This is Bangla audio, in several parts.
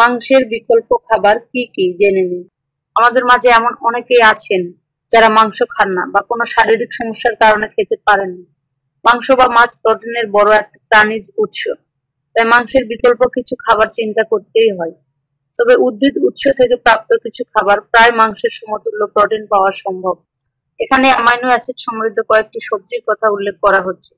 মাংসের বিকল্প খাবার কি কি জেনে নিন। আমাদের মাঝে এমন অনেকেই আছেন যারা মাংস খান না বা কোনো শারীরিক সমস্যার কারণে খেতে পারেন না। মাংস বা মাছ প্রোটিনের বড় একটা প্রাণীজ উৎস, তাই মাংসের বিকল্প কিছু খাবার চিন্তা করতেই হয়। তবে উদ্ভিদ উৎস থেকে প্রাপ্ত কিছু খাবার প্রায় মাংসের সমতুল্য প্রোটিন পাওয়া সম্ভব। এখানে অ্যামাইনো অ্যাসিড সমৃদ্ধ কয়েকটি সবজির কথা উল্লেখ করা হচ্ছে,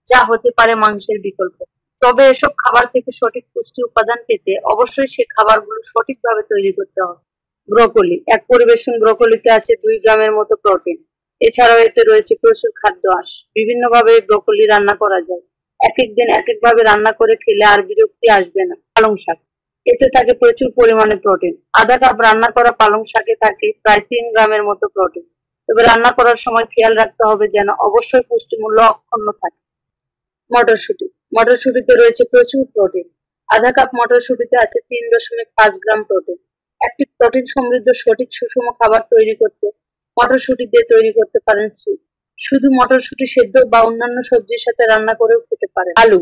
যা হতে পারে মাংসের বিকল্প। তবে এসব খাবার থেকে সঠিক পুষ্টি উপাদান পেতে অবশ্যই সে খাবারগুলো সঠিকভাবে তৈরি করতে হবে। ব্রোকলি, এক পরিবেশন ব্রোকলিতে আছে 2 গ্রামের মতো প্রোটিন। এছাড়াও এতে রয়েছে প্রচুর খাদ্য আঁশ। বিভিন্নভাবে ব্রোকলি রান্না করা যায়। এক এক দিন এক এক ভাবে রান্না করে খেলে আর বিরক্তি আসবে না। পালং শাক, এতে থাকে প্রচুর পরিমাণে প্রোটিন। আধা কাপ রান্না করা পালং শাকে থাকে প্রায় 3 গ্রামের মতো প্রোটিন। তবে রান্না করার সময় খেয়াল রাখতে হবে যেন অবশ্যই পুষ্টিমূল্য অক্ষুণ্ণ থাকে। মটরশুঁটি, মটরশুঁটিতে রয়েছে প্রচুর প্রোটিন। আধা কাপ মটরশুঁটিতে আছে 3.5 গ্রাম প্রোটিন। একটি প্রোটিন সমৃদ্ধ সঠিক সুষম খাবার তৈরি করতে মটরশুঁটি দিয়ে তৈরি করতে পারেন স্যুপ। শুধু মটরশুঁটি সেদ্ধ বা অন্যান্য সবজির সাথে রান্না করেও খেতে পারেন। আলু,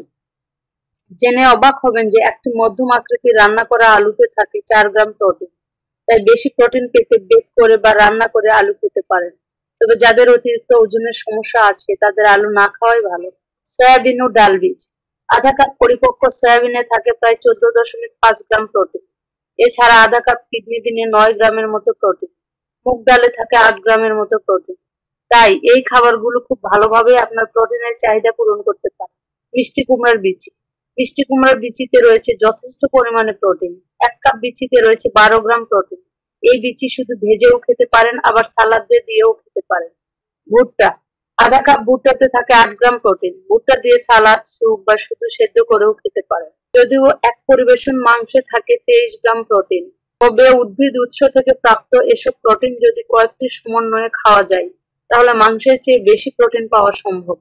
জেনে অবাক হবেন যে একটি মধ্যম আকৃতির রান্না করা আলুতে থাকে 4 গ্রাম প্রোটিন। তাই বেশি প্রোটিন পেতে বেক করে বা রান্না করে আলু খেতে পারেন। তবে যাদের অতিরিক্ত ওজনের সমস্যা আছে তাদের আলু না খাওয়াই ভালো। সয়াবিন ও ডাল বীজ, আধা কাপ পরিপক্ক সয়াবিনে থাকে প্রায় 14.5 গ্রাম প্রোটিন। এছাড়া আধা কাপ কিডনি বিনে 9 গ্রামের মতো প্রোটিন। মুগ ডালে থাকে 8 গ্রামের মতো প্রোটিন। তাই এই খাবারগুলো খুব ভালোভাবে আপনার প্রোটিনের চাহিদা পূরণ করতে পারে। মিষ্টি কুমড়ার বিচি, মিষ্টি কুমড়ার বিচিতে রয়েছে যথেষ্ট পরিমাণে প্রোটিন। 1 কাপ বিচিতে রয়েছে 12 গ্রাম প্রোটিন। এই বিচি শুধু ভেজেও খেতে পারেন, আবার সালাদ দিয়েও খেতে পারেন। ভুট্টা, আধা কাপ ভুট্টাতে থাকে 8 গ্রাম প্রোটিন। ভুট্টা দিয়ে সালাদ, স্যুপ বা শুধু সেদ্ধ করেও খেতে পারেন। যদিও এক পরিবেশন মাংসে থাকে 23 গ্রাম প্রোটিন, তবে উদ্ভিদ উৎস থেকে প্রাপ্ত এসব প্রোটিন যদি কয়েকটি সমন্বয়ে খাওয়া যায় তাহলে মাংসের চেয়ে বেশি প্রোটিন পাওয়া সম্ভব।